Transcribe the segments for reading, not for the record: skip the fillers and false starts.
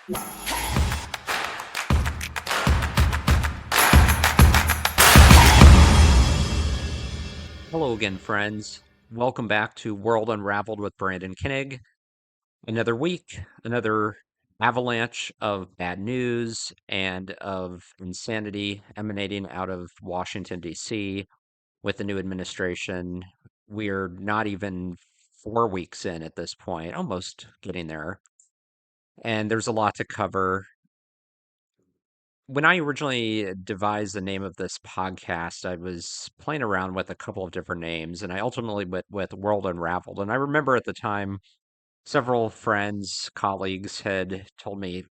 Hello again, friends. Welcome back to World Unraveled with Brandon Koenig. Another week, another avalanche of bad news and of insanity emanating out of Washington, D.C. with the new administration. We're not even 4 weeks in at this point, almost getting there. And there's a lot to cover. When I originally devised the name of this podcast, I was playing around with a couple of different names, and I ultimately went with World Unraveled. And I remember at the time, several friends, colleagues had told me,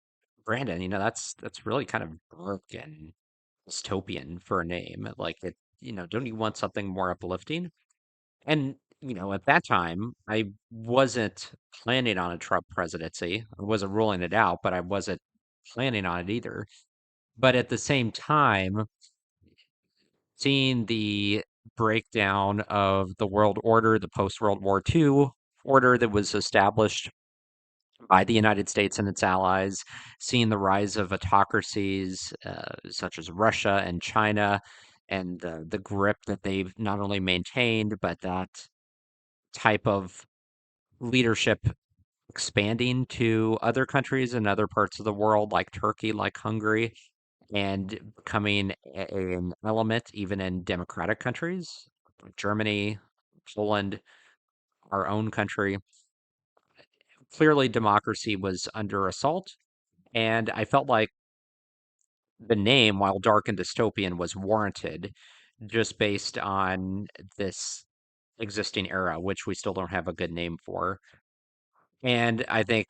Brandon, that's really kind of dark and dystopian for a name. Like don't you want something more uplifting? And at that time, I wasn't planning on a Trump presidency. I wasn't ruling it out, but I wasn't planning on it either. But at the same time, seeing the breakdown of the world order, the post World War II order that was established by the United States and its allies, seeing the rise of autocracies such as Russia and China, and the grip that they've not only maintained, but that type of leadership expanding to other countries in other parts of the world, like Turkey, like Hungary, and becoming an element even in democratic countries, like Germany, Poland, our own country. Clearly, democracy was under assault, and I felt like the name, while dark and dystopian, was warranted just based on this existing era, which we still don't have a good name for. And I think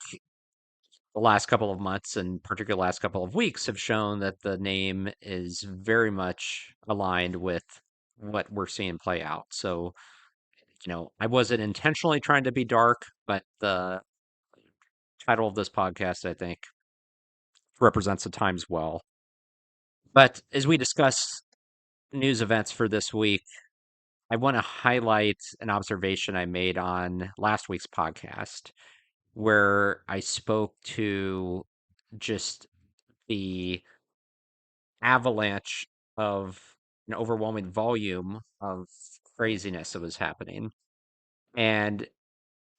the last couple of months, and particularly the last couple of weeks, have shown that the name is very much aligned with what we're seeing play out. So, I wasn't intentionally trying to be dark, but the title of this podcast, I think, represents the times well. But as we discuss news events for this week, I want to highlight an observation I made on last week's podcast where I spoke to just the avalanche of an overwhelming volume of craziness that was happening. And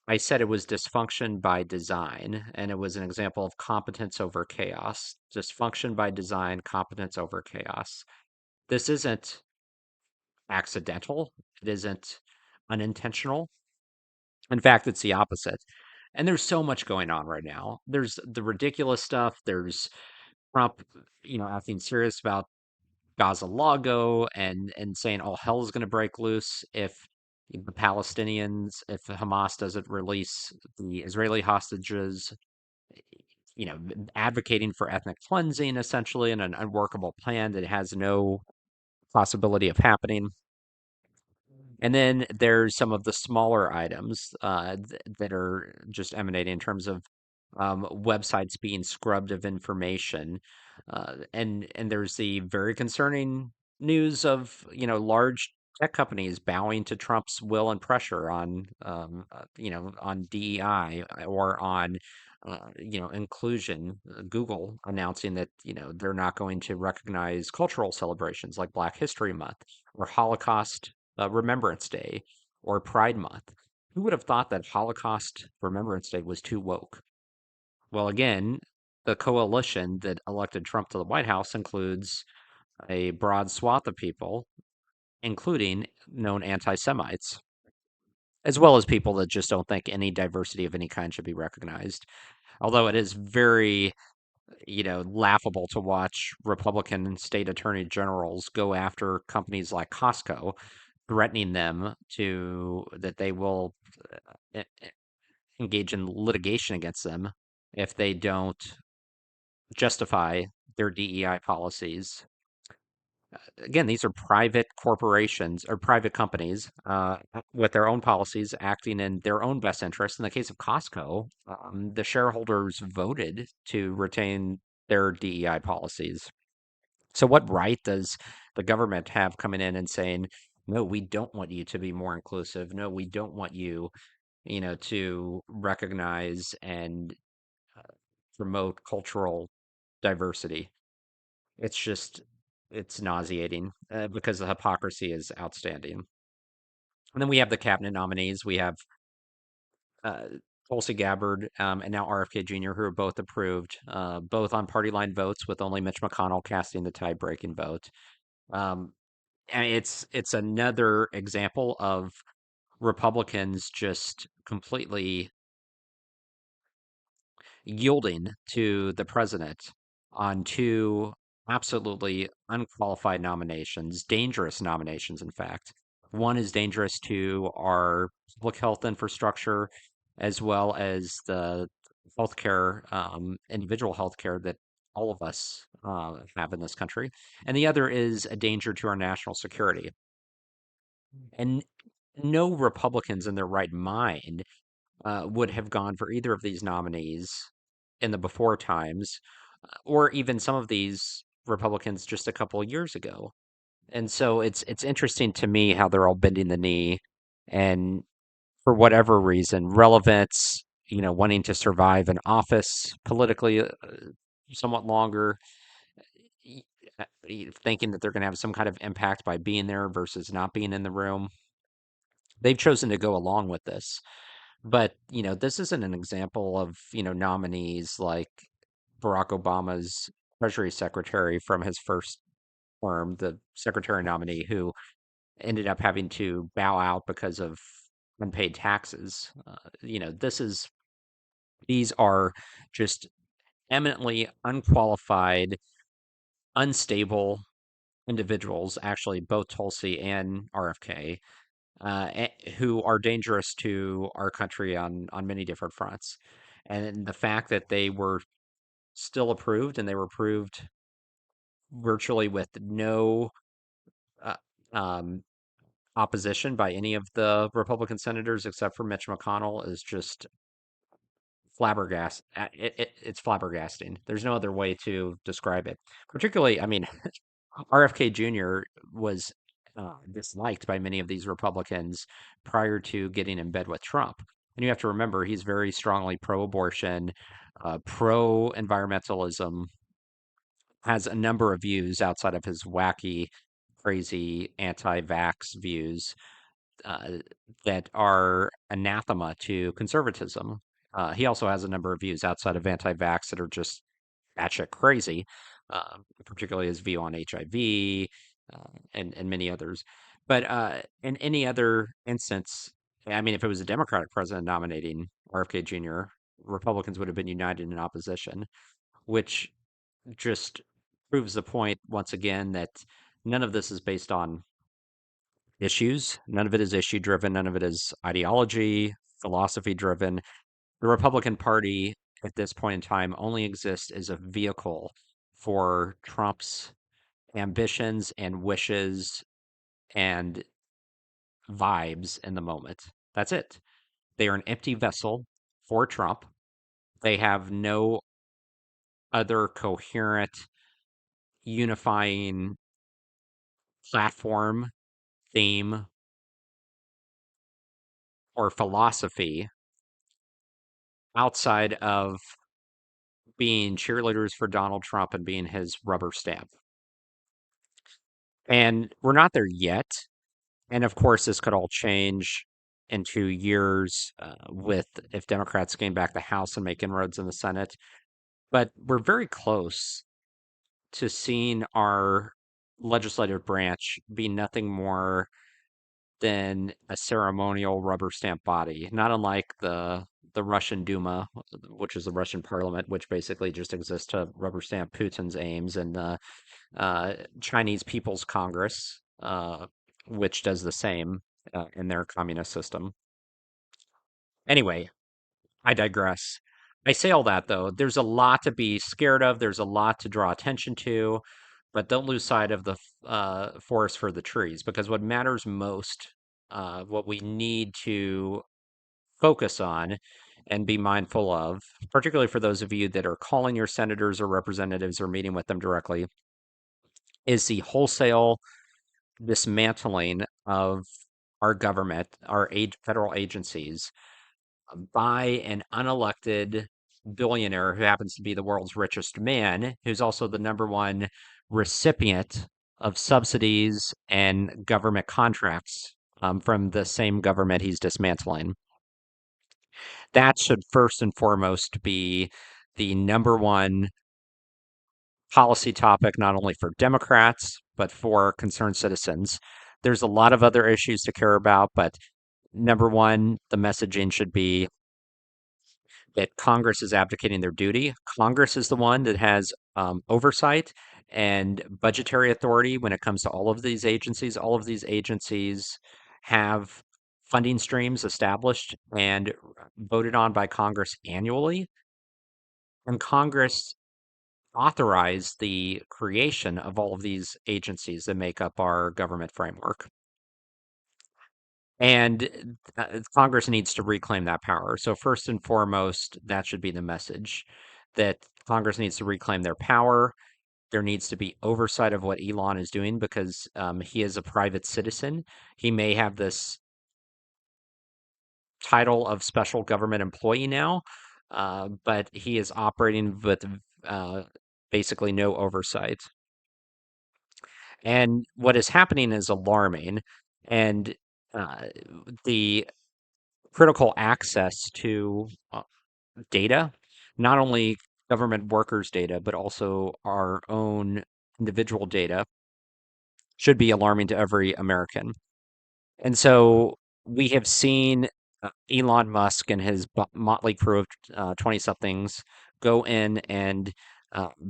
I said it was dysfunction by design, and it was an example of competence over chaos. Dysfunction by design, competence over chaos. This isn't accidental, it isn't unintentional. In fact, it's the opposite. And there's so much going on right now. There's the ridiculous stuff. There's Trump, acting serious about Gaza Lago and saying all hell is going to break loose if the Palestinians, if Hamas doesn't release the Israeli hostages, advocating for ethnic cleansing essentially in an unworkable plan that has no possibility of happening. And then there's some of the smaller items that are just emanating in terms of websites being scrubbed of information, and there's the very concerning news of large tech companies bowing to Trump's will and pressure on on DEI or on inclusion. Google announcing that they're not going to recognize cultural celebrations like Black History Month or Holocaust Remembrance Day or Pride Month. Who would have thought that Holocaust Remembrance Day was too woke? Well, again, the coalition that elected Trump to the White House includes a broad swath of people, including known anti Semites, as well as people that just don't think any diversity of any kind should be recognized. Although it is very, laughable to watch Republican state attorney generals go after companies like Costco, threatening them that they will engage in litigation against them if they don't justify their DEI policies. Again, these are private corporations or private companies with their own policies acting in their own best interest. In the case of Costco, the shareholders voted to retain their DEI policies. So, what right does the government have coming in and saying, no, we don't want you to be more inclusive. No, we don't want you, to recognize and promote cultural diversity. It's just, it's nauseating because the hypocrisy is outstanding. And then we have the cabinet nominees. We have uh, Tulsi Gabbard and now RFK Jr., who are both approved, both on party line votes, with only Mitch McConnell casting the tie-breaking vote. Um, and it's another example of Republicans just completely yielding to the president on two absolutely unqualified nominations, dangerous nominations, in fact. One is dangerous to our public health infrastructure, as well as the healthcare, individual healthcare that all of us have in this country. And the other is a danger to our national security. And no Republicans in their right mind would have gone for either of these nominees in the before times, or even some of these Republicans just a couple of years ago. And so it's interesting to me how they're all bending the knee, and for whatever reason, relevance, wanting to survive in office politically somewhat longer, y- thinking that they're going to have some kind of impact by being there versus not being in the room. They've chosen to go along with this. But, this isn't an example of, nominees like Barack Obama's Treasury Secretary from his first term, the secretary nominee who ended up having to bow out because of unpaid taxes. These are just eminently unqualified, unstable individuals, actually, both Tulsi and RFK, who are dangerous to our country on many different fronts. And the fact that they were still approved, and they were approved virtually with no uh, um, opposition by any of the Republican senators except for Mitch McConnell, is just it's flabbergasting. There's no other way to describe it. Particularly, I mean, RFK Jr. was disliked by many of these Republicans prior to getting in bed with Trump. And you have to remember, he's very strongly pro-abortion, pro-environmentalism, has a number of views outside of his wacky, crazy anti-vax views uh, that are anathema to conservatism. He also has a number of views outside of anti-vax that are just batshit crazy, particularly his view on HIV and many others. But in any other instance, I mean, if it was a Democratic president nominating RFK Jr., Republicans would have been united in opposition, which just proves the point once again that none of this is based on issues. None of it is issue driven. None of it is ideology, philosophy driven. The Republican Party at this point in time only exists as a vehicle for Trump's ambitions and wishes and vibes in the moment. That's it. They are an empty vessel for Trump. They have no other coherent, unifying platform, theme, or philosophy outside of being cheerleaders for Donald Trump and being his rubber stamp. And we're not there yet. And of course, this could all change in 2 years with if Democrats gain back the House and make inroads in the Senate. But we're very close to seeing our legislative branch be nothing more than a ceremonial rubber stamp body, not unlike the Russian Duma, which is the Russian parliament, which basically just exists to rubber stamp Putin's aims, and the Chinese People's Congress, which does the same in their communist system. Anyway, I digress. I say all that though. There's a lot to be scared of. There's a lot to draw attention to, but don't lose sight of the forest for the trees, because what matters most, what we need to focus on and be mindful of, particularly for those of you that are calling your senators or representatives or meeting with them directly, is the wholesale dismantling of our government, our federal agencies by an unelected billionaire who happens to be the world's richest man, who's also the number one recipient of subsidies and government contracts from the same government he's dismantling. That should first and foremost be the number one policy topic, not only for Democrats, but for concerned citizens. There's a lot of other issues to care about, but number one, the messaging should be that Congress is abdicating their duty. Congress is the one that has oversight and budgetary authority when it comes to all of these agencies. All of these agencies have funding streams established and voted on by Congress annually. And Congress authorized the creation of all of these agencies that make up our government framework. And Congress needs to reclaim that power. So, first and foremost, that should be the message that Congress needs to reclaim their power. There needs to be oversight of what Elon is doing because he is a private citizen. He may have this title of special government employee now, but he is operating with uh, basically no oversight. And what is happening is alarming. And uh, the critical access to data, not only government workers' data, but also our own individual data, should be alarming to every American. And so we have seen Elon Musk and his motley crew of 20 somethings go in and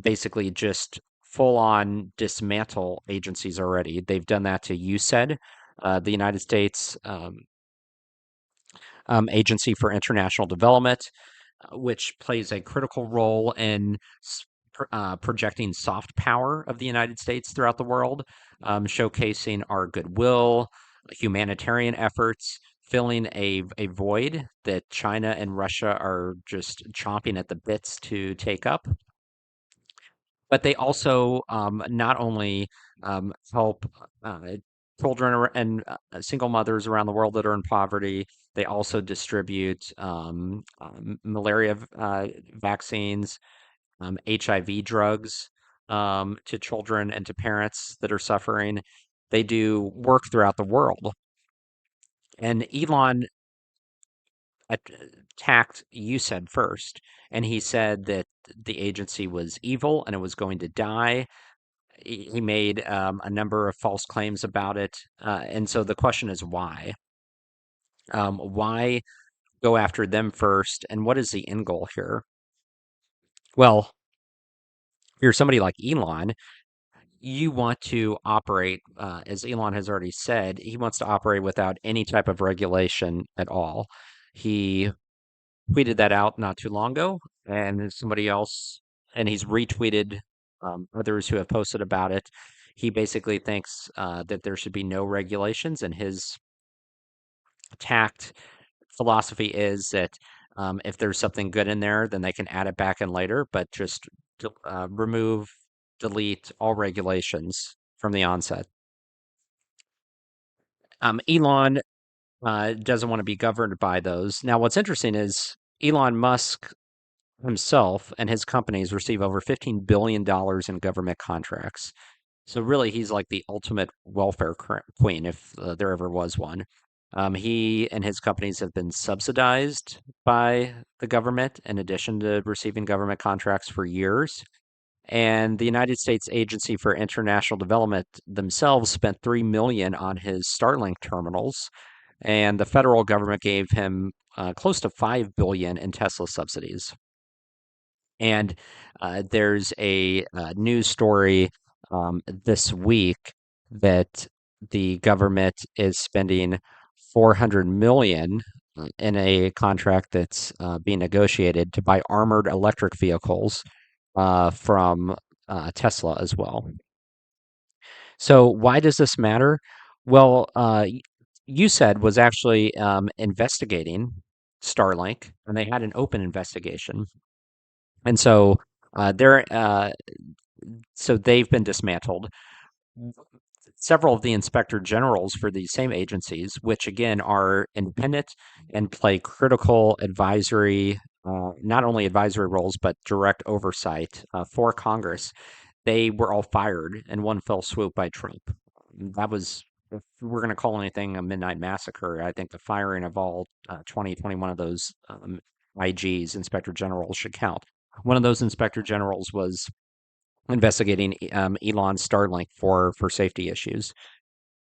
basically just full on dismantle agencies already. They've done that to USAID, the United States Agency for International Development, which plays a critical role in projecting soft power of the United States throughout the world, showcasing our goodwill, humanitarian efforts, filling a void that China and Russia are just chomping at the bits to take up. But they also not only help children and single mothers around the world that are in poverty, they also distribute malaria vaccines, HIV drugs to children and to parents that are suffering. They do work throughout the world. And Elon attacked USAID first, and he said that the agency was evil and it was going to die. He made a number of false claims about it. And so the question is why? Why go after them first? And what is the end goal here? Well, if you're somebody like Elon, you want to operate, as Elon has already said, he wants to operate without any type of regulation at all. He tweeted that out not too long ago, and somebody else, and he's retweeted others who have posted about it. He basically thinks that there should be no regulations, and his tact philosophy is that if there's something good in there, then they can add it back in later, but just remove, delete all regulations from the onset. Elon doesn't want to be governed by those. Now, what's interesting is Elon Musk himself and his companies receive over $15 billion in government contracts. So really, he's like the ultimate welfare queen, if there ever was one. He and his companies have been subsidized by the government in addition to receiving government contracts for years. And the United States Agency for International Development themselves spent 3 million on his Starlink terminals, and the federal government gave him close to 5 billion in Tesla subsidies. And there's a news story this week that the government is spending 400 million in a contract that's being negotiated to buy armored electric vehicles from Tesla as well. So why does this matter? Well, you said was actually investigating Starlink, and they had an open investigation. And so they're so they've been dismantled. Several of the inspector generals for these same agencies, which again are independent and play critical advisory not only advisory roles, but direct oversight for Congress. They were all fired in one fell swoop by Trump. That was, if we're going to call anything a midnight massacre, I think the firing of all 20, 21 of those IGs, inspector generals, should count. One of those inspector generals was investigating Elon's Starlink for safety issues.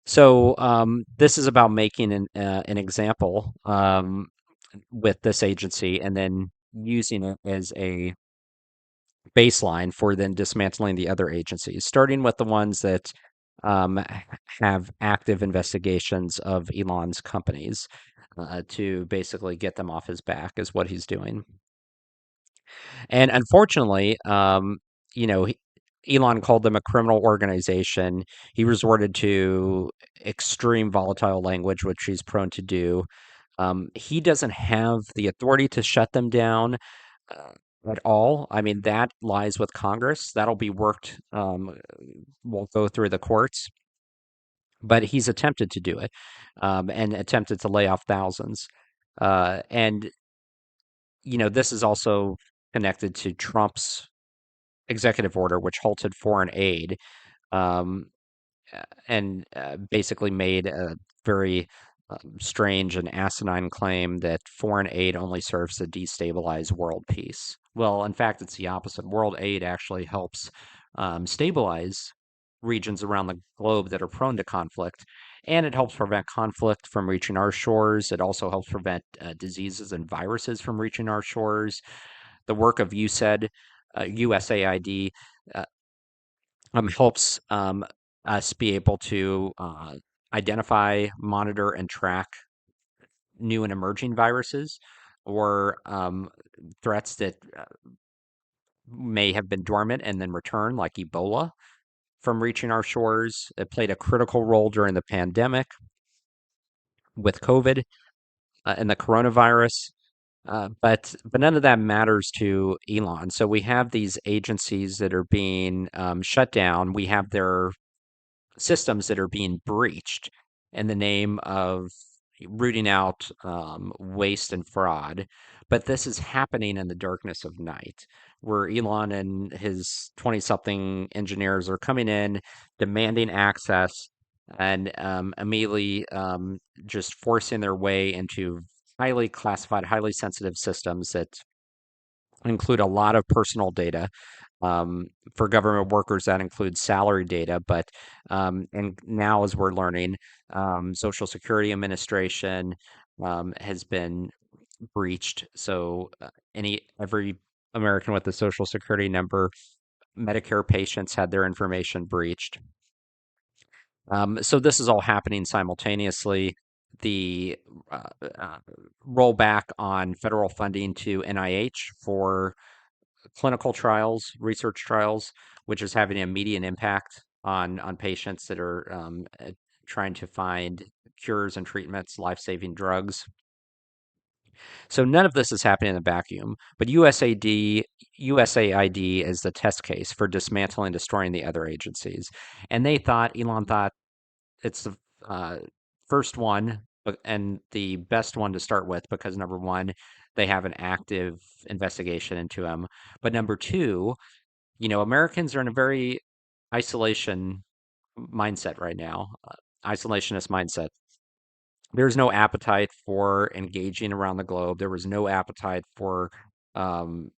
So this is about making an example with this agency and then using it as a baseline for then dismantling the other agencies, starting with the ones that have active investigations of Elon's companies to basically get them off his back, is what he's doing. And unfortunately, you know, Elon called them a criminal organization. He resorted to extreme volatile language, which he's prone to do. He doesn't have the authority to shut them down uh, at all. I mean, that lies with Congress. That'll be worked, will go through the courts. But he's attempted to do it and attempted to lay off thousands. And, this is also connected to Trump's executive order, which halted foreign aid. Um, and basically made a very strange and asinine claim that foreign aid only serves to destabilize world peace. Well, in fact, it's the opposite. World aid actually helps stabilize regions around the globe that are prone to conflict, and it helps prevent conflict from reaching our shores. It also helps prevent diseases and viruses from reaching our shores. The work of USAID helps us be able to identify, monitor, and track new and emerging viruses or threats that may have been dormant and then return, like Ebola, from reaching our shores. It played a critical role during the pandemic with COVID and the coronavirus. But none of that matters to Elon. So we have these agencies that are being shut down. We have their systems that are being breached in the name of rooting out waste and fraud. But this is happening in the darkness of night, where Elon and his 20 something engineers are coming in, demanding access, and immediately just forcing their way into highly classified, highly sensitive systems that include a lot of personal data. For government workers, that includes salary data, but and now, as we're learning, Social Security Administration has been breached. So every American with a Social Security number, Medicare patients had their information breached. So this is all happening simultaneously. The uh, uh, rollback on federal funding to NIH for clinical trials, research trials, which is having an immediate impact on patients that are trying to find cures and treatments, life-saving drugs. So none of this is happening in a vacuum, but USAID is the test case for dismantling and destroying the other agencies. And Elon thought it's the uh, first one and the best one to start with because number one, they have an active investigation into him. But number two, Americans are in a very isolation mindset right now, isolationist mindset. There's no appetite for engaging around the globe. There was no appetite for um,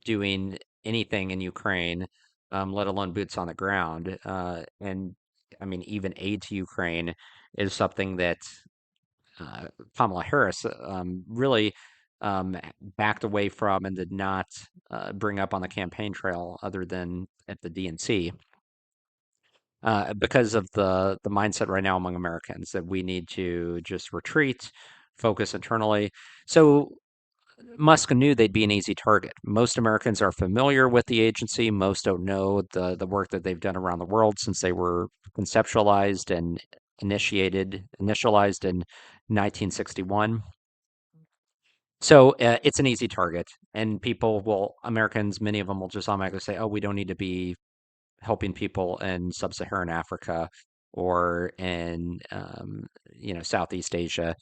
doing anything in Ukraine, let alone boots on the ground. And I mean, even aid to Ukraine is something that Kamala Harris really backed away from and did not bring up on the campaign trail other than at the DNC because of the mindset right now among Americans that we need to just retreat, focus internally. So Musk knew they'd be an easy target. Most Americans are familiar with the agency. Most don't know the work that they've done around the world since they were conceptualized and initialized in 1961. So it's an easy target, and Americans, many of them will just automatically say, "Oh, we don't need to be helping people in sub-Saharan Africa or in Southeast Asia.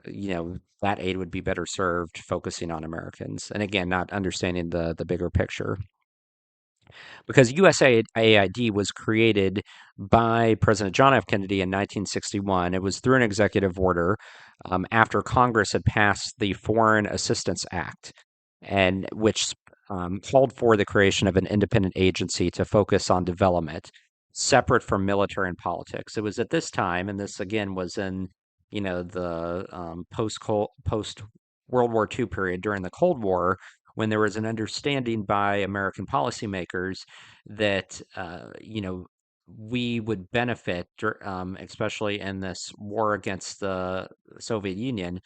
that aid would be better served focusing on Americans. And again, not understanding the bigger picture. Because USAID was created by President John F. Kennedy in 1961. It was through an executive order after Congress had passed the Foreign Assistance Act, and which called for the creation of an independent agency to focus on development, separate from military and politics. It was at this time, and this again was in the post World War II period during the Cold War, when there was an understanding by American policymakers that we would benefit, especially in this war against the Soviet Union,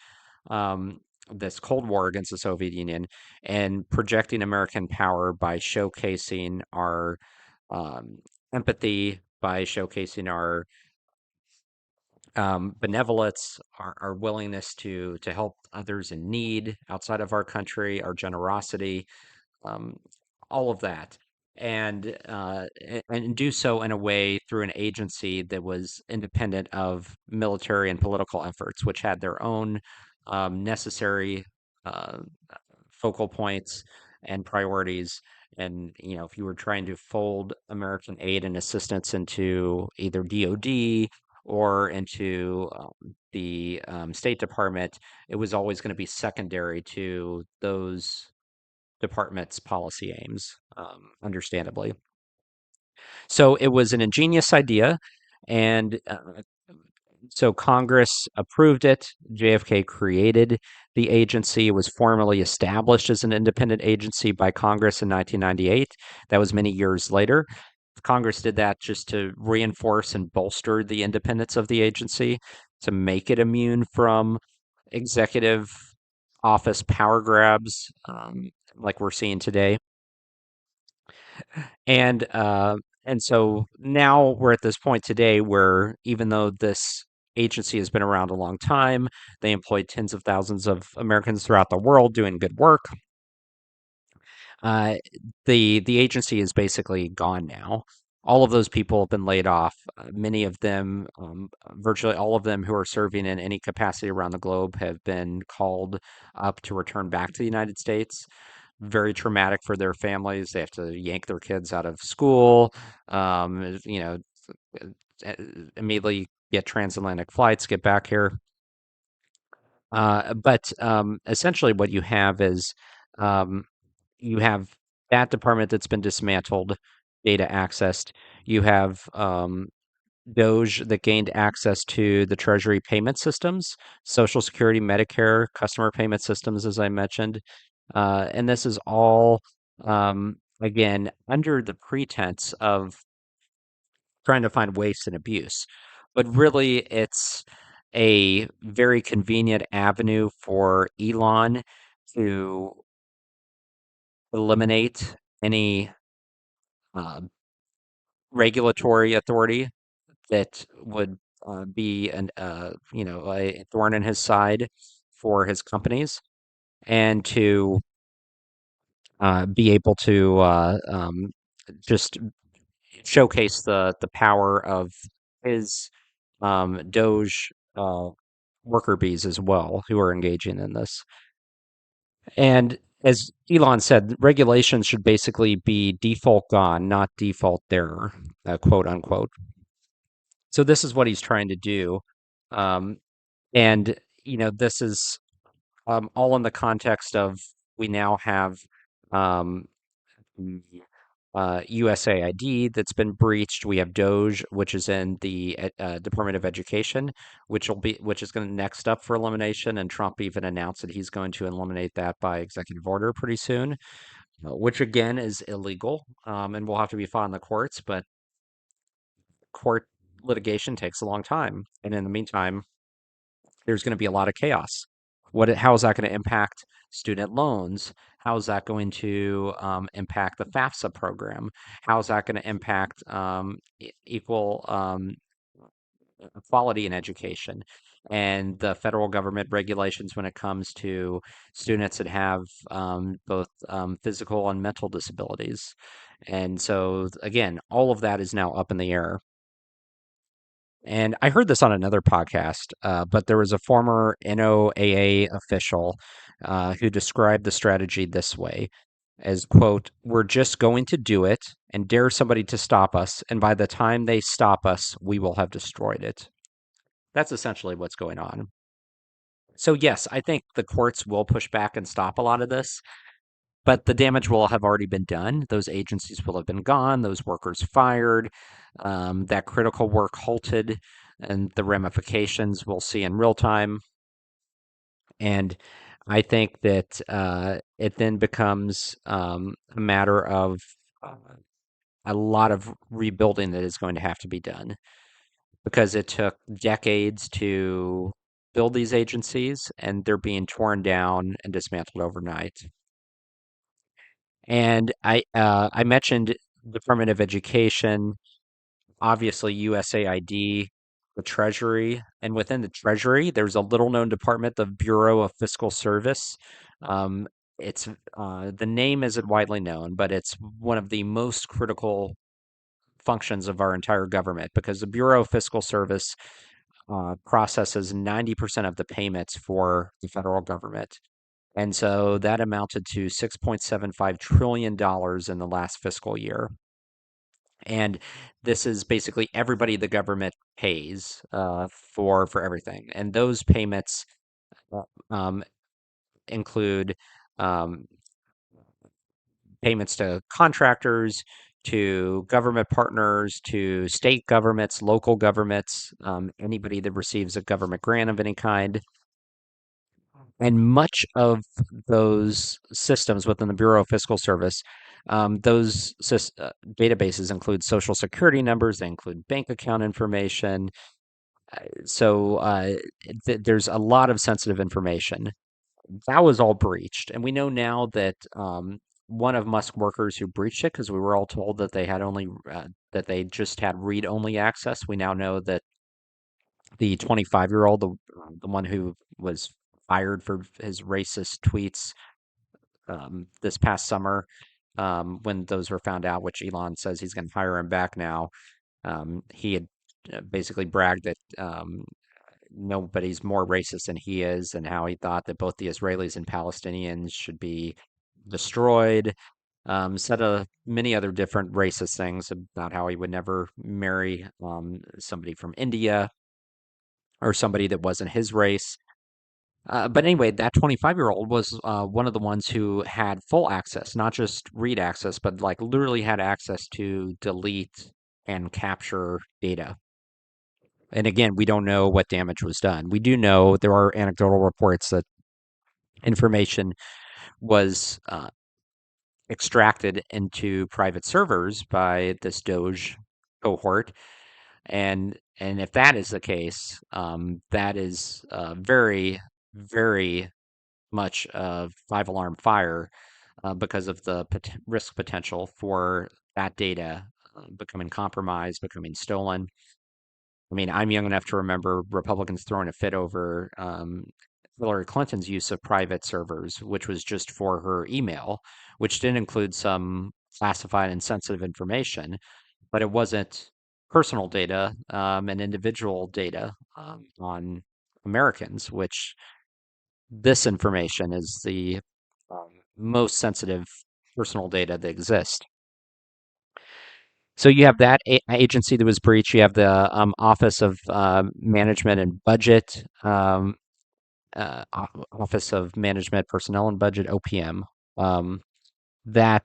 um, this Cold War against the Soviet Union, and projecting American power by showcasing our um, empathy, by showcasing our benevolence, our willingness to help others in need outside of our country, our generosity, um, all of that, and do so in a way through an agency that was independent of military and political efforts, which had their own necessary uh, focal points and priorities. And if you were trying to fold American aid and assistance into either DoD or into the State Department, it was always going to be secondary to those department's policy aims, understandably. So it was an ingenious idea, and so Congress approved it. JFK created the agency. It was formally established as an independent agency by Congress in 1998. That was many years later. Congress did that just to reinforce and bolster the independence of the agency, to make it immune from executive office power grabs, like we're seeing today. And so now we're at this point today where, even though this agency has been around a long time, they employ tens of thousands of Americans throughout the world doing good work. Uh, the agency is basically gone now. All of those people have been laid off. Many of them, virtually all of them who are serving in any capacity around the globe, have been called up to return back to the United States. Very traumatic for their families. They have to yank their kids out of school, um, you know, uh, immediately get transatlantic flights, get back here. But essentially, what you have is um, you have that department that's been dismantled, data accessed. You have Doge that gained access to the Treasury payment systems, Social Security, Medicare, customer payment systems, as I mentioned. And this is all, again, under the pretense of trying to find waste and abuse. But really, it's a very convenient avenue for Elon to eliminate any uh, regulatory authority that would be a thorn in his side for his companies, and to be able to just showcase the power of his Doge worker bees as well, who are engaging in this. And as Elon said, regulations should basically be default gone, not default there, quote unquote. So this is what he's trying to do. Um, and, this is all in the context of, we now have um, the, USAID that's been breached. We have Doge, which is in the Department of Education, which is going to next up for elimination. And Trump even announced that he's going to eliminate that by executive order pretty soon, which again is illegal, and will have to be fought in the courts. But court litigation takes a long time, and in the meantime, there's going to be a lot of chaos. How is that going to impact student loans? How is that going to impact the FAFSA program? How is that going to impact equal equality in education, and the federal government regulations when it comes to students that have both physical and mental disabilities? And so, again, all of that is now up in the air. And I heard this on another podcast, but there was a former NOAA official who described the strategy this way as, quote, "We're just going to do it and dare somebody to stop us. And by the time they stop us, we will have destroyed it." That's essentially what's going on. So, yes, I think the courts will push back and stop a lot of this, but the damage will have already been done. Those agencies will have been gone, those workers fired, that critical work halted, and the ramifications we'll see in real time. And I think that it then becomes a matter of uh, a lot of rebuilding that is going to have to be done because it took decades to build these agencies and they're being torn down and dismantled overnight. And I mentioned Department of Education, obviously USAID, the Treasury, and within the Treasury, there's a little known department, the Bureau of Fiscal Service. Um, it's the name isn't widely known, but it's one of the most critical functions of our entire government because the Bureau of Fiscal Service processes 90% of the payments for the federal government. And so that amounted to $6.75 trillion dollars in the last fiscal year. And this is basically everybody the government pays for everything. And those payments uh, um, include um, payments to contractors, to government partners, to state governments, local governments, anybody that receives a government grant of any kind. And much of those systems within the Bureau of Fiscal Service, databases include social security numbers, they include bank account information. So there's a lot of sensitive information. That was all breached. And we know now that one of Musk workers who breached it, because we were all told that they had only that they just had read-only access. We now know that the 25-year-old, the one who was fired for his racist tweets this past summer, when those were found out, which Elon says he's going to hire him back now. He had basically bragged that nobody's more racist than he is, and how he thought that both the Israelis and Palestinians should be destroyed. Said many other different racist things about how he would never marry somebody from India or somebody that wasn't his race. But anyway, that 25-year-old was one of the ones who had full access, not just read access, but like literally had access to delete and capture data. And again, we don't know what damage was done. We do know there are anecdotal reports that information was extracted into private servers by this Doge cohort. And if that is the case, that is very, very much of five alarm fire because of the risk potential for that data becoming compromised, becoming stolen. I mean, I'm young enough to remember Republicans throwing a fit over Hillary Clinton's use of private servers, which was just for her email, which did include some classified and sensitive information, but it wasn't personal data and individual data on Americans, which this information is the most sensitive personal data that exists. So you have that agency that was breached. You have the Office of Management and Budget, Office of Management, Personnel and Budget, OPM. Um, that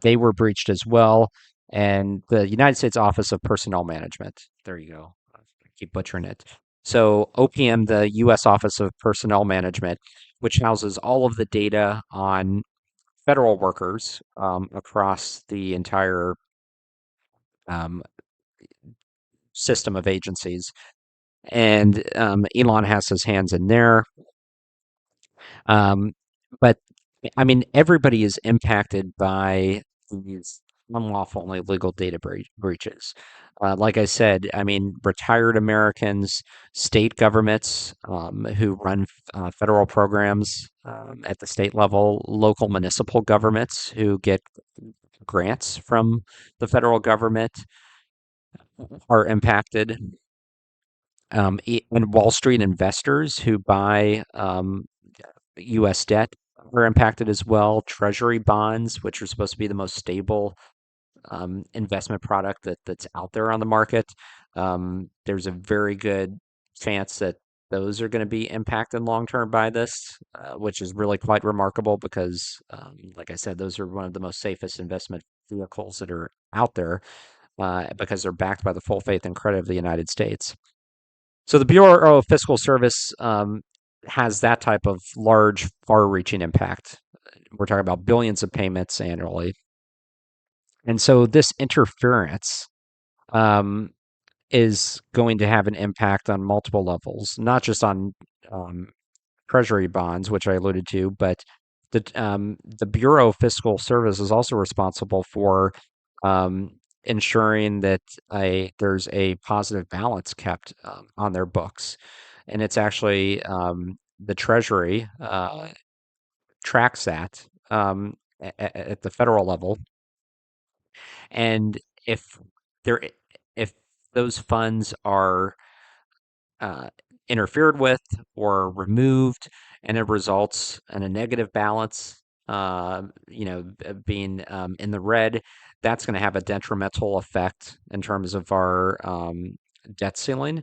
they were breached as well, and the United States Office of Personnel Management. There you go. I keep butchering it. So OPM, the U.S. Office of Personnel Management, which houses all of the data on federal workers across the entire um, system of agencies. And Elon has his hands in there. Um, but I mean, everybody is impacted by these unlawful and illegal data breaches. Like I said, I mean, retired Americans, state governments who run federal programs at the state level, local municipal governments who get grants from the federal government are impacted. And Wall Street investors who buy U.S. debt are impacted as well. Treasury bonds, which are supposed to be the most stable investment product that's out there on the market, there's a very good chance that those are going to be impacted long term by this, which is really quite remarkable because, like I said, those are one of the most safest investment vehicles that are out there because they're backed by the full faith and credit of the United States. So the Bureau of Fiscal Service has that type of large, far-reaching impact. We're talking about billions of payments annually. And so this interference um, is going to have an impact on multiple levels, not just on um, treasury bonds, which I alluded to, but the Bureau of Fiscal Service is also responsible for um, ensuring that there's a positive balance kept on their books. And it's actually the Treasury tracks that at the federal level. And if there, if those funds are uh, interfered with or removed, and it results in a negative balance, being in the red, that's going to have a detrimental effect in terms of our debt ceiling.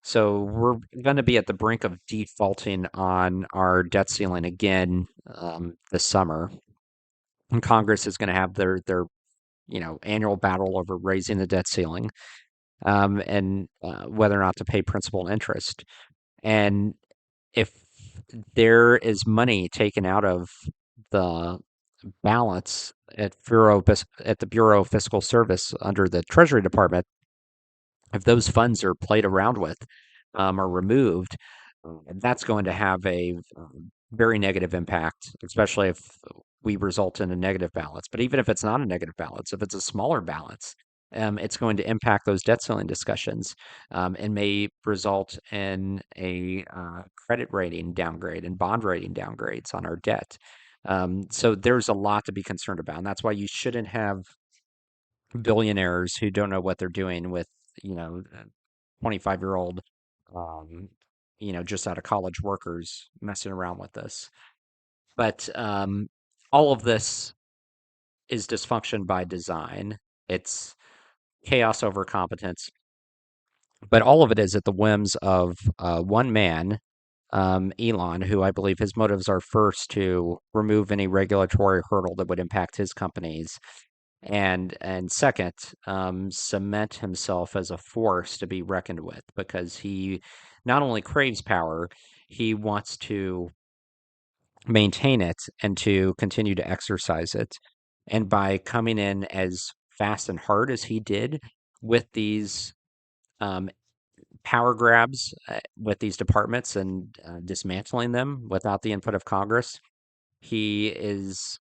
So we're going to be at the brink of defaulting on our debt ceiling again this summer. And Congress is going to have their annual battle over raising the debt ceiling and whether or not to pay principal and interest. And if there is money taken out of the balance at the Bureau of Fiscal Service under the Treasury Department, if those funds are played around with or removed, that's going to have a very negative impact, especially if we result in a negative balance. But even if it's not a negative balance, if it's a smaller balance, it's going to impact those debt ceiling discussions and may result in a credit rating downgrade and bond rating downgrades on our debt. So there's a lot to be concerned about. And that's why you shouldn't have billionaires who don't know what they're doing with, 25-year-old, um, just out of college workers messing around with this. But all of this is dysfunction by design. It's chaos over competence, but all of it is at the whims of one man, Elon, who I believe his motives are first to remove any regulatory hurdle that would impact his companies, and second, cement himself as a force to be reckoned with because he not only craves power, he wants to maintain it and to continue to exercise it. And by coming in as fast and hard as he did with these um, power grabs with these departments and dismantling them without the input of Congress, he is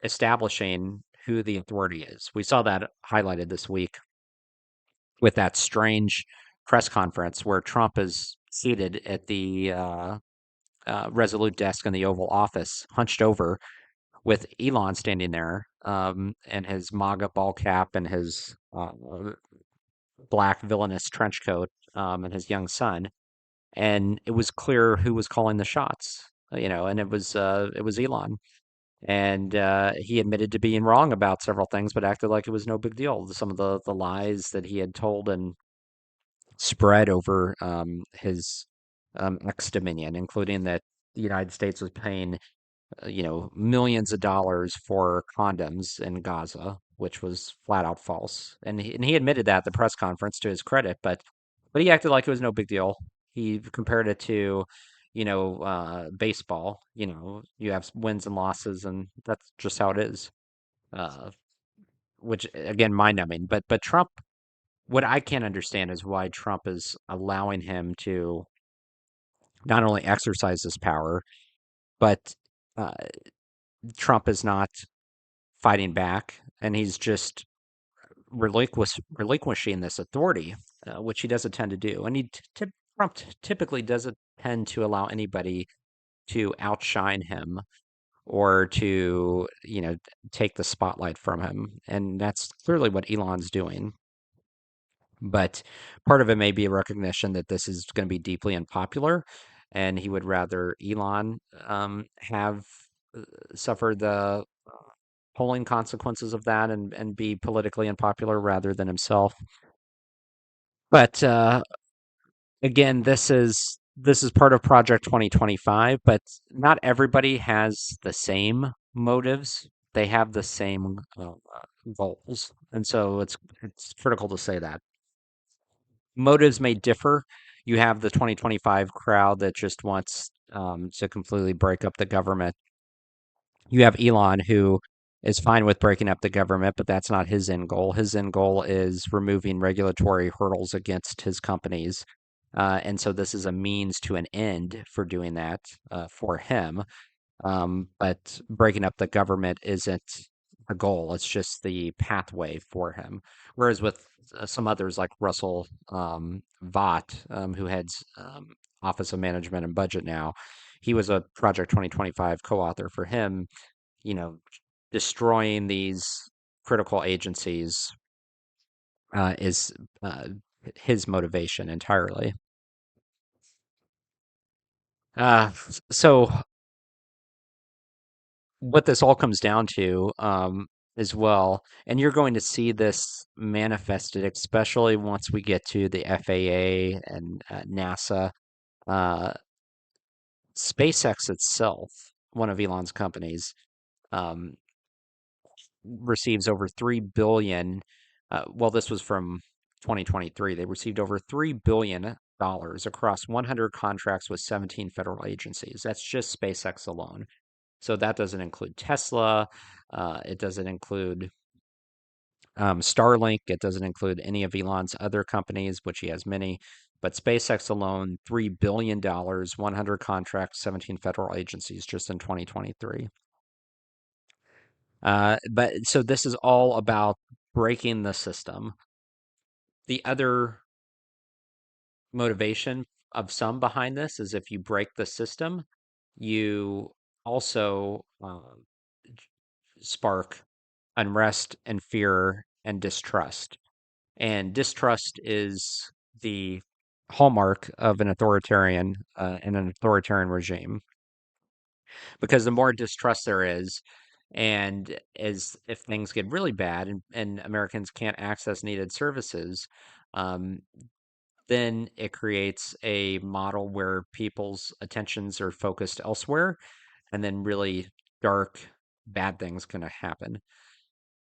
establishing who the authority is. We saw that highlighted this week with that strange press conference where Trump is seated at the Resolute desk in the Oval Office, hunched over, with Elon standing there and his MAGA ball cap and his black villainous trench coat and his young son. And it was clear who was calling the shots, and it was Elon. And he admitted to being wrong about several things, but acted like it was no big deal. Some of the lies that he had told and spread over his ex-dominion, including that the United States was paying millions of dollars for condoms in Gaza, which was flat out false. And he admitted that at the press conference to his credit, but he acted like it was no big deal. He compared it to, baseball. You have wins and losses, and that's just how it is. Uh, which again, mind-numbing. But Trump, what I can't understand is why Trump is allowing him to not only exercise this power, but uh, Trump is not fighting back, and he's just relinquishing this authority, which he doesn't tend to do. And Trump typically doesn't tend to allow anybody to outshine him or to take the spotlight from him, and that's clearly what Elon's doing. But part of it may be a recognition that this is going to be deeply unpopular, and he would rather Elon have suffer the polling consequences of that and be politically unpopular rather than himself. But again, this is part of Project 2025, but not everybody has the same motives. They have the same goals, and so it's critical to say that motives may differ. You have the 2025 crowd that just wants to completely break up the government. You have Elon who is fine with breaking up the government, but that's not his end goal. His end goal is removing regulatory hurdles against his companies. And so this is a means to an end for doing that for him. But breaking up the government isn't a goal, it's just the pathway for him. Whereas with some others like Russell Vought, who heads Office of Management and Budget now, he was a Project 2025 co-author. For him, you know, destroying these critical agencies is his motivation entirely. So what this all comes down to, as well, and you're going to see this manifested, especially once we get to the FAA and NASA. Uh, SpaceX itself, one of Elon's companies, um, receives over 3 billion. Well, this was from 2023. They received over $3 billion across 100 contracts with 17 federal agencies. That's just SpaceX alone. So that doesn't include Tesla. It doesn't include Starlink. It doesn't include any of Elon's other companies, which he has many. But SpaceX alone, $3 billion, 100 contracts, 17 federal agencies just in 2023. But so this is all about breaking the system. The other motivation of some behind this is if you break the system, you also spark unrest and fear and distrust. And distrust is the hallmark of an authoritarian in an authoritarian regime, because the more distrust there is, and as if things get really bad and Americans can't access needed services, um, then it creates a model where people's attentions are focused elsewhere, and then really dark, bad things can happen.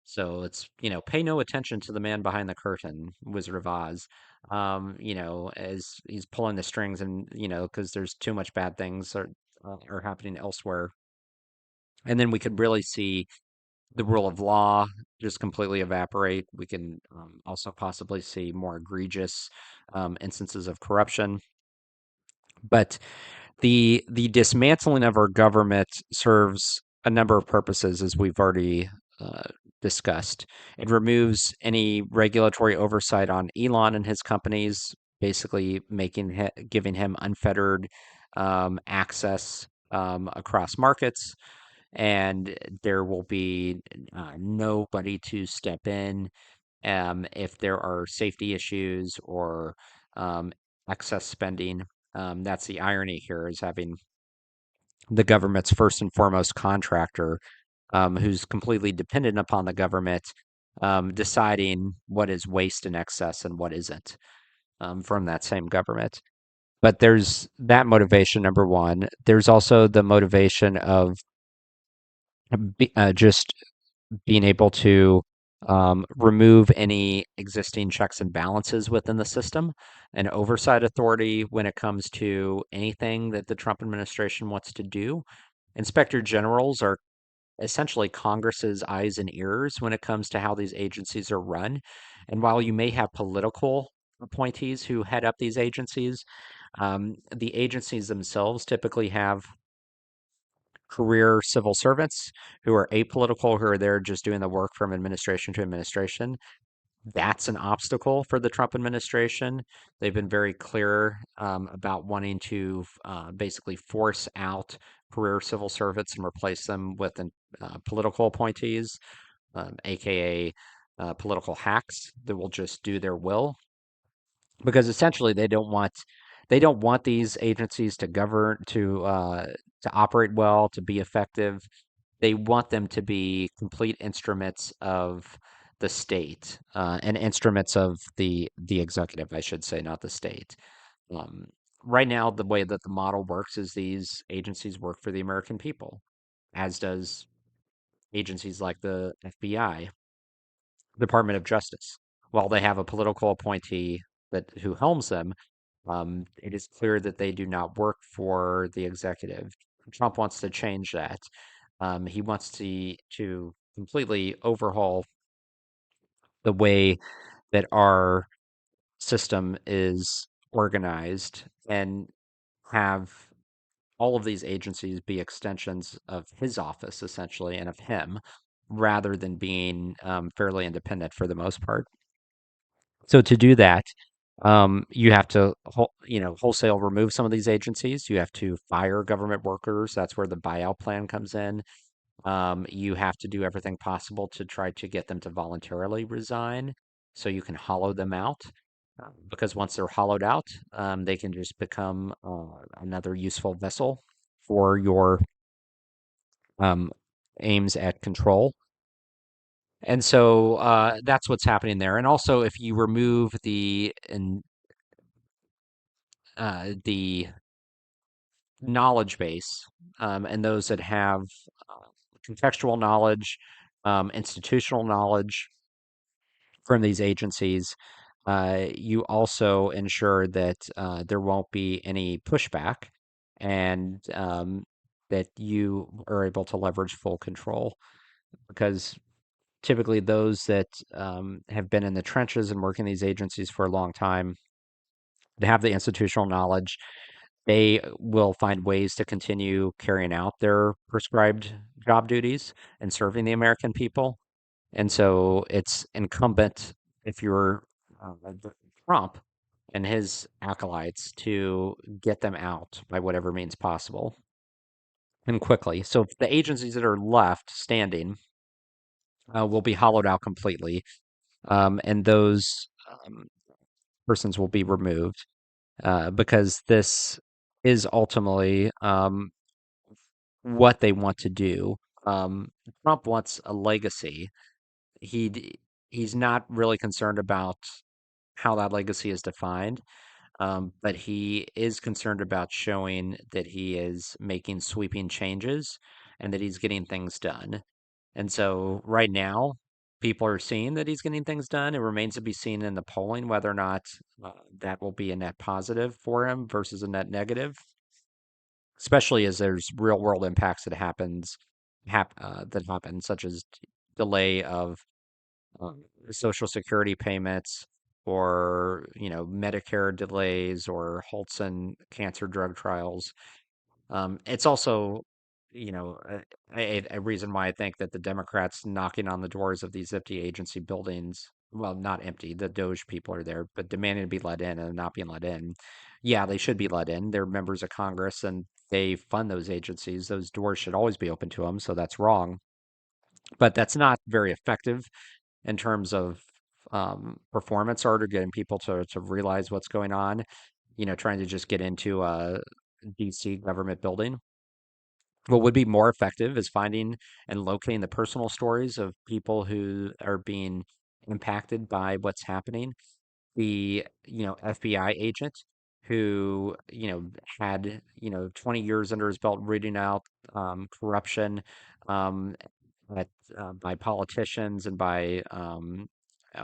So it's, pay no attention to the man behind the curtain, Wizard of Oz. As he's pulling the strings and, because there's too much bad things are happening elsewhere. And then we could really see the rule of law just completely evaporate. We can also possibly see more egregious instances of corruption. But the dismantling of our government serves a number of purposes, as we've already uh, discussed. It removes any regulatory oversight on Elon and his companies, basically giving him unfettered access across markets, and there will be nobody to step in if there are safety issues or um, excess spending. That's the irony here, is having the government's first and foremost contractor, who's completely dependent upon the government, deciding what is waste and excess and what isn't, from that same government. But there's that motivation, number one. There's also the motivation of just being able to remove any existing checks and balances within the system and oversight authority when it comes to anything that the Trump administration wants to do. Inspector generals are essentially Congress's eyes and ears when it comes to how these agencies are run. And while you may have political appointees who head up these agencies, the agencies themselves typically have career civil servants who are apolitical, who are there just doing the work from administration to administration. That's an obstacle for the Trump administration. They've been very clear about wanting to basically force out career civil servants and replace them with political appointees, aka political hacks that will just do their will. because essentially they don't want these agencies to govern to operate well, to be effective. They want them to be complete instruments of the state, and instruments of the executive, I should say, not the state. Um, right now, the way that the model works is these agencies work for the American people, as does agencies like the FBI, Department of Justice. While they have a political appointee that who helms them, it is clear that they do not work for the executive. Trump wants to change that. He wants to completely overhaul the way that our system is organized and have all of these agencies be extensions of his office, essentially, and of him, rather than being fairly independent for the most part. So to do that, you have to, wholesale remove some of these agencies. You have to fire government workers. That's where the buyout plan comes in. You have to do everything possible to try to get them to voluntarily resign so you can hollow them out. Because once they're hollowed out, they can just become another useful vessel for your um, aims at control. And so that's what's happening there. And also, if you remove the knowledge base, and those that have uh, contextual knowledge, institutional knowledge from these agencies, you also ensure that there won't be any pushback and that you are able to leverage full control. Because typically, those that have been in the trenches and work in these agencies for a long time, they have the institutional knowledge. They will find ways to continue carrying out their prescribed job duties and serving the American people. And so it's incumbent, if you're Trump and his acolytes, to get them out by whatever means possible and quickly. So if the agencies that are left standing will be hollowed out completely, and those persons will be removed, because this is ultimately what they want to do. Um, Trump wants a legacy. He's not really concerned about how that legacy is defined, but he is concerned about showing that he is making sweeping changes and that he's getting things done. And so right now, people are seeing that he's getting things done. It remains to be seen in the polling whether or not that will be a net positive for him versus a net negative, especially as there's real world impacts that happen, such as delay of Social Security payments, or Medicare delays, or halts in cancer drug trials. It's also, a reason why I think that the Democrats knocking on the doors of these empty agency buildings, well, not empty, the Doge people are there, but demanding to be let in and not being let in. Yeah, they should be let in. They're members of Congress and they fund those agencies. Those doors should always be open to them. So that's wrong. But that's not very effective in terms of performance art or getting people to realize what's going on. Trying to just get into a DC government building. What would be more effective is finding and locating the personal stories of people who are being impacted by what's happening. The, FBI agent who, had, 20 years under his belt rooting out corruption, um, at, by politicians and by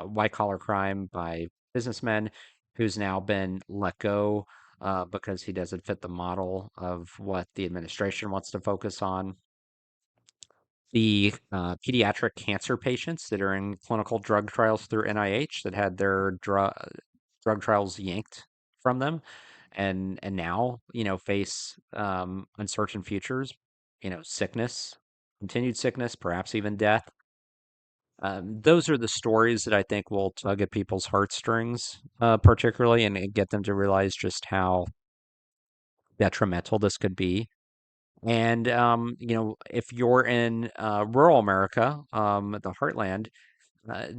white collar crime by businessmen, who's now been let go because he doesn't fit the model of what the administration wants to focus on. The pediatric cancer patients that are in clinical drug trials through NIH that had their drug trials yanked from them, and now face uncertain futures, sickness, continued sickness, perhaps even death. Those are the stories that I think will tug at people's heartstrings, particularly, and get them to realize just how detrimental this could be. And if you're in rural America, the heartland,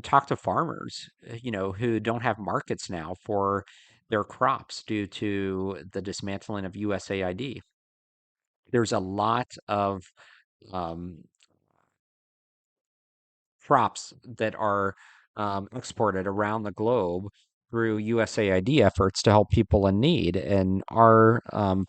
talk to farmers, who don't have markets now for their crops due to the dismantling of USAID. There's a lot of um, crops that are exported around the globe through USAID efforts to help people in need. And our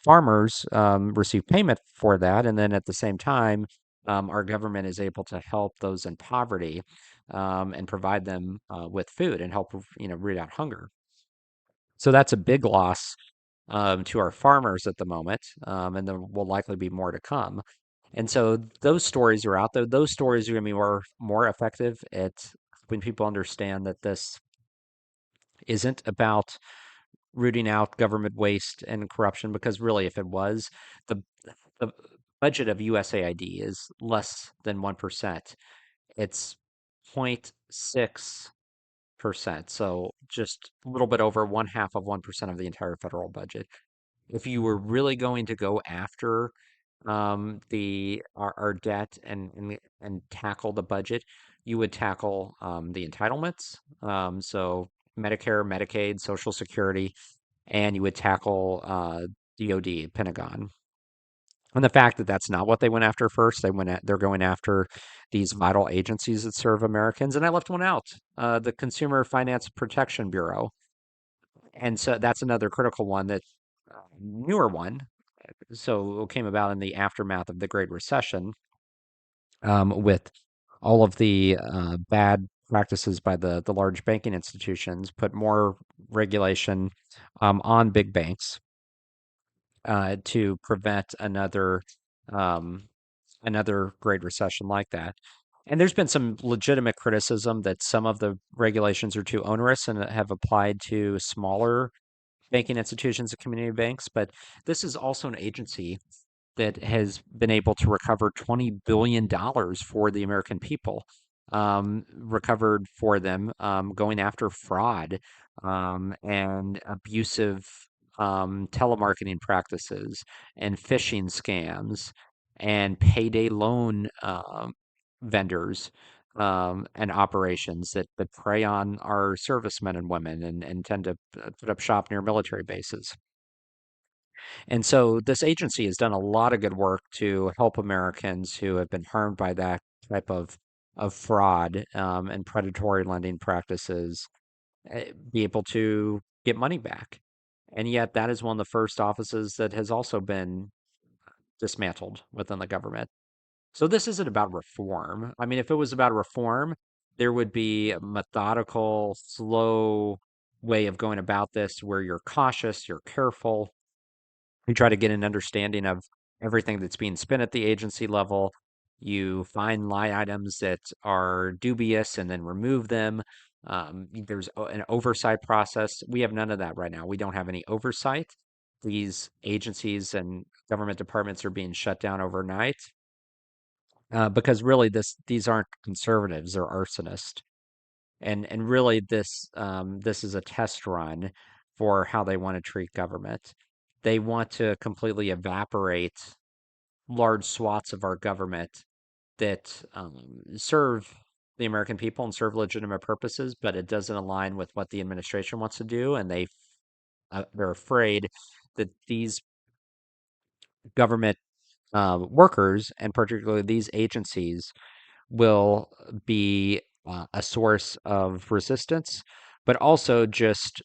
farmers receive payment for that. And then at the same time, our government is able to help those in poverty and provide them with food and help, root out hunger. So that's a big loss to our farmers at the moment, and there will likely be more to come. And so those stories are out there. Those stories are going to be more effective at when people understand that this isn't about rooting out government waste and corruption, because really, if it was, the the budget of USAID is less than 1%. It's 0.6%, so just a little bit over one half of 1% of the entire federal budget. If you were really going to go after our debt and tackle the budget, you would tackle the entitlements, so Medicare, Medicaid, Social Security, and you would tackle DoD, Pentagon. And the fact that that's not what they went after first, they're going after these vital agencies that serve Americans. And I left one out, the Consumer Finance Protection Bureau. And so that's another critical one, that newer one. So it came about in the aftermath of the Great Recession, with all of the bad practices by the large banking institutions, put more regulation on big banks to prevent um, another Great Recession like that. And there's been some legitimate criticism that some of the regulations are too onerous and have applied to smaller banking institutions and community banks. But this is also an agency that has been able to recover $20 billion for the American people, recovered for them, going after fraud and abusive telemarketing practices and phishing scams and payday loan vendors and operations that prey on our servicemen and women and tend to put up shop near military bases. And so this agency has done a lot of good work to help Americans who have been harmed by that type of fraud and predatory lending practices be able to get money back. And yet, that is one of the first offices that has also been dismantled within the government. So this isn't about reform. I mean, if it was about reform, there would be a methodical, slow way of going about this where you're cautious, you're careful, you try to get an understanding of everything that's being spent at the agency level. You find line items that are dubious and then remove them. There's an oversight process. We have none of that right now. We don't have any oversight. These agencies and government departments are being shut down overnight because really these aren't conservatives; they're arsonists. And really this is a test run for how they want to treat government. They want to completely evaporate large swaths of our government that serve the American people and serve legitimate purposes, but it doesn't align with what the administration wants to do, and they're afraid that these government workers, and particularly these agencies, will be a source of resistance, but also just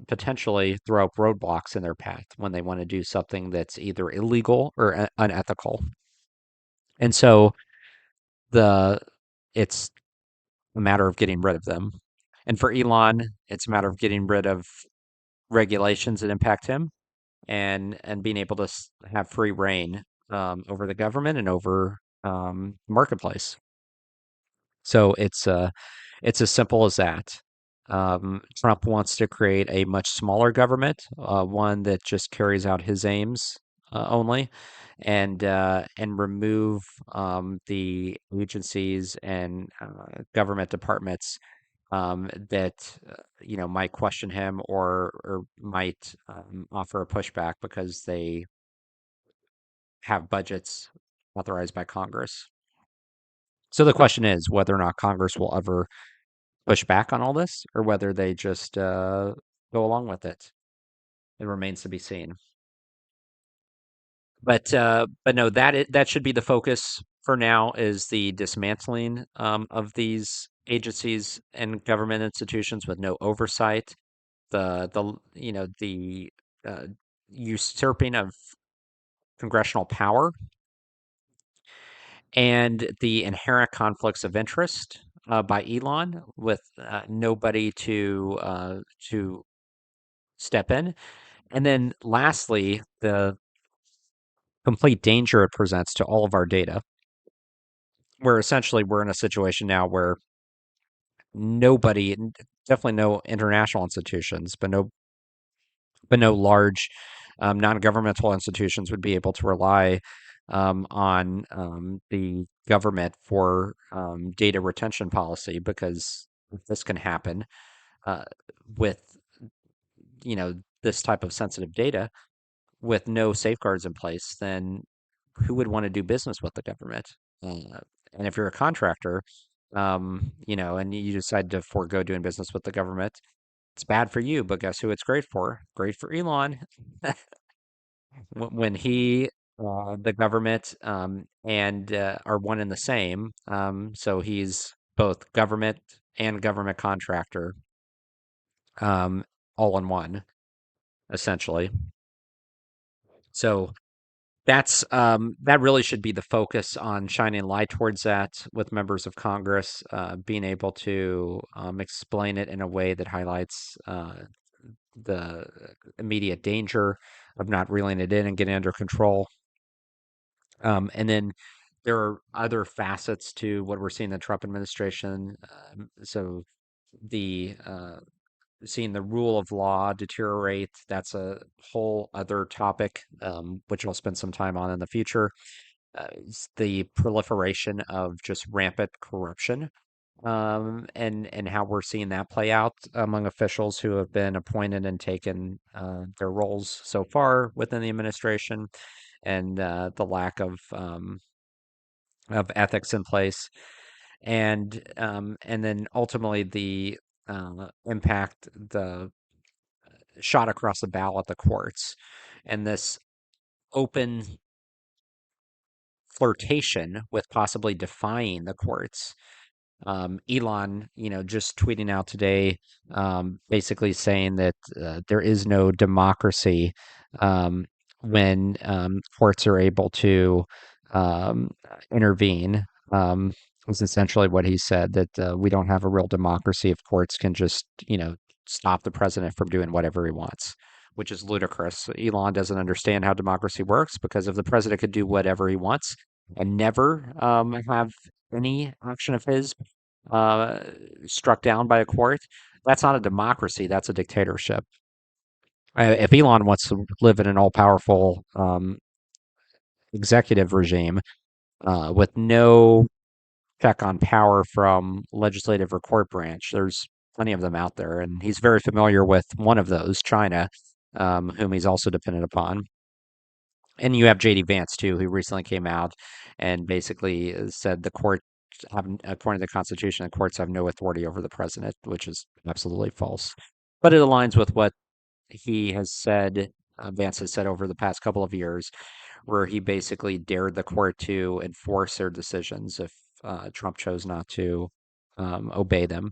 potentially throw up roadblocks in their path when they want to do something that's either illegal or unethical. And so the it's a matter of getting rid of them. And for Elon, it's a matter of getting rid of regulations that impact him and being able to have free reign over the government and over marketplace. So it's as simple as that. Trump wants to create a much smaller government, one that just carries out his aims only, and remove the agencies and government departments that might question him or might offer a pushback because they have budgets authorized by Congress. So the question is whether or not Congress will ever push back on all this, or whether they just go along with it. It remains to be seen. But no, that should be the focus for now, is the dismantling of these agencies and government institutions with no oversight. The uh, usurping of congressional power, and the inherent conflicts of interest by Elon, with nobody to step in. And then lastly, the complete danger it presents to all of our data, where essentially we're in a situation now where nobody, definitely no international institutions, but no large non-governmental institutions would be able to rely on the government for data retention policy, because if this can happen uh, with this type of sensitive data with no safeguards in place, then who would want to do business with the government? Uh, and if you're a contractor, and you decide to forego doing business with the government, it's bad for you. But guess who it's great for? Great for Elon. When the government are one and the same. So he's both government and government contractor, um, all in one, essentially. So that really should be the focus, on shining light towards that with members of Congress, being able to explain it in a way that highlights the immediate danger of not reeling it in and getting under control. And then there are other facets to what we're seeing in the Trump administration. So the seeing the rule of law deteriorate, that's a whole other topic, which I'll spend some time on in the future. The proliferation of just rampant corruption, and how we're seeing that play out among officials who have been appointed and taken their roles so far within the administration, and the lack of ethics in place, and then ultimately the impact, the shot across the bow at the courts, and this open flirtation with possibly defying the courts. Elon, just tweeting out today, basically saying that there is no democracy when courts are able to um, intervene. Was essentially what he said, that we don't have a real democracy if courts can just, stop the president from doing whatever he wants, which is ludicrous. Elon doesn't understand how democracy works, because if the president could do whatever he wants and never have any action of his uh, struck down by a court, that's not a democracy. That's a dictatorship. If Elon wants to live in an all-powerful executive regime with no check on power from legislative or court branch, there's plenty of them out there, and he's very familiar with one of those, China, whom he's also dependent upon. And you have JD Vance too, who recently came out and basically said the court have, according to the Constitution, the courts have no authority over the president, which is absolutely false. But it aligns with what he has said, Vance has said over the past couple of years, where he basically dared the court to enforce their decisions if Trump chose not to obey them.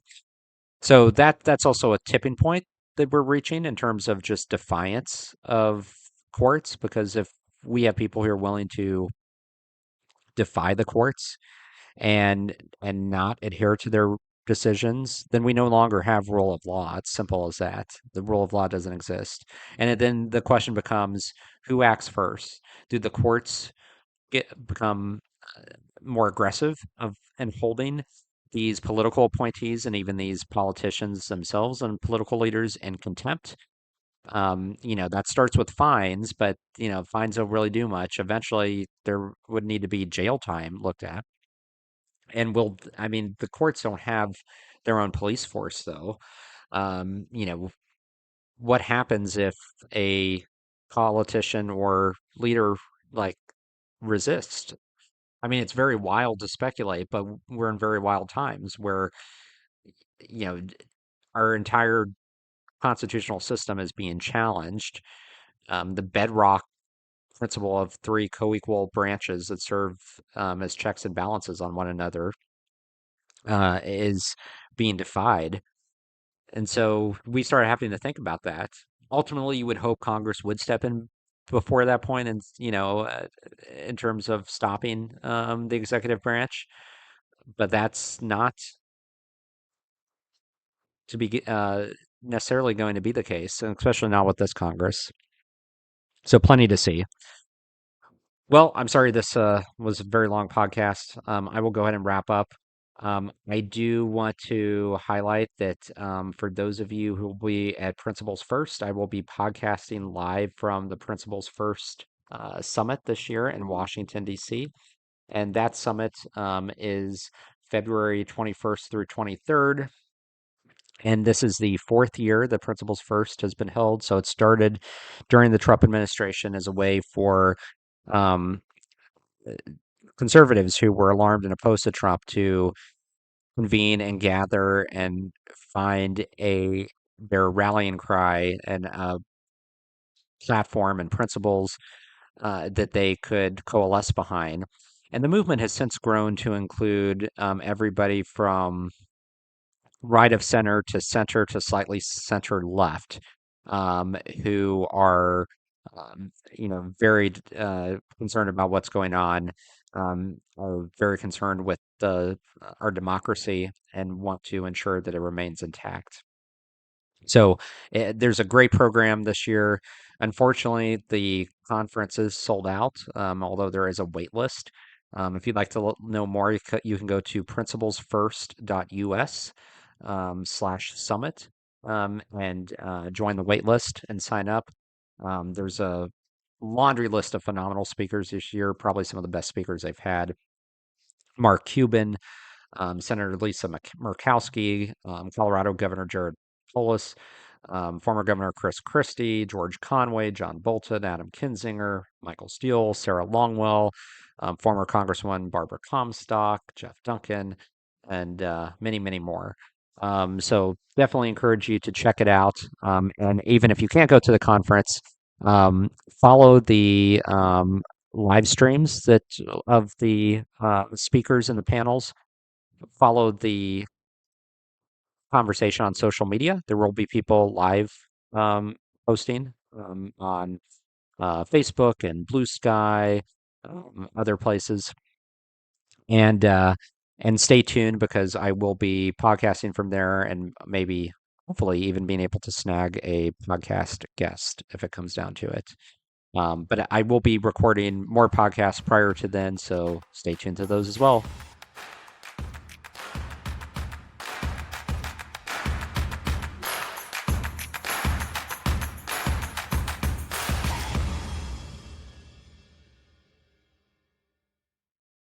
So that's also a tipping point that we're reaching in terms of just defiance of courts, because if we have people who are willing to defy the courts and not adhere to their decisions, then we no longer have rule of law. It's simple as that. The rule of law doesn't exist. Then the question becomes, who acts first? Do the courts become more aggressive of and holding these political appointees and even these politicians themselves and political leaders in contempt? That starts with fines, but fines don't really do much. Eventually, there would need to be jail time looked at. I mean, the courts don't have their own police force, though. Um, you know, what happens if a politician or leader like resists? I mean, it's very wild to speculate, but we're in very wild times where, you know, our entire constitutional system is being challenged. The bedrock principle of three co-equal branches that serve as checks and balances on one another is being defied. And so we started having to think about that. Ultimately, you would hope Congress would step in before that point, and in terms of stopping the executive branch, but that's not to be necessarily going to be the case, and especially not with this Congress. So plenty to see. Well, I'm sorry this was a very long podcast. I will go ahead and wrap up. I do want to highlight that for those of you who will be at Principles First, I will be podcasting live from the Principles First Summit this year in Washington, D.C. And that summit is February 21st through 23rd. And this is the fourth year that Principles First has been held. So it started during the Trump administration as a way for um, conservatives who were alarmed and opposed to Trump to convene and gather and find their rallying cry and platform and principles that they could coalesce behind. And the movement has since grown to include everybody from right of center to slightly center left, who are, very concerned about what's going on, are very concerned with our democracy and want to ensure that it remains intact. So there's a great program this year. Unfortunately, the conference is sold out, although there is a wait list. If you'd like to know more, you can go to principlesfirst.us /summit and join the wait list and sign up. There's a laundry list of phenomenal speakers this year, probably some of the best speakers they've had. Mark Cuban, Senator Lisa Murkowski, Colorado Governor Jared Polis, former Governor Chris Christie, George Conway, John Bolton, Adam Kinzinger, Michael Steele, Sarah Longwell, former Congresswoman Barbara Comstock, Jeff Duncan, and many, many more. So definitely encourage you to check it out. And even if you can't go to the conference, um, follow the live streams that of the speakers and the panels. Follow the conversation on social media. There will be people live posting on Facebook and Blue Sky, other places, and uh, and stay tuned because I will be podcasting from there and maybe hopefully even being able to snag a podcast guest if it comes down to it. But I will be recording more podcasts prior to then, so stay tuned to those as well.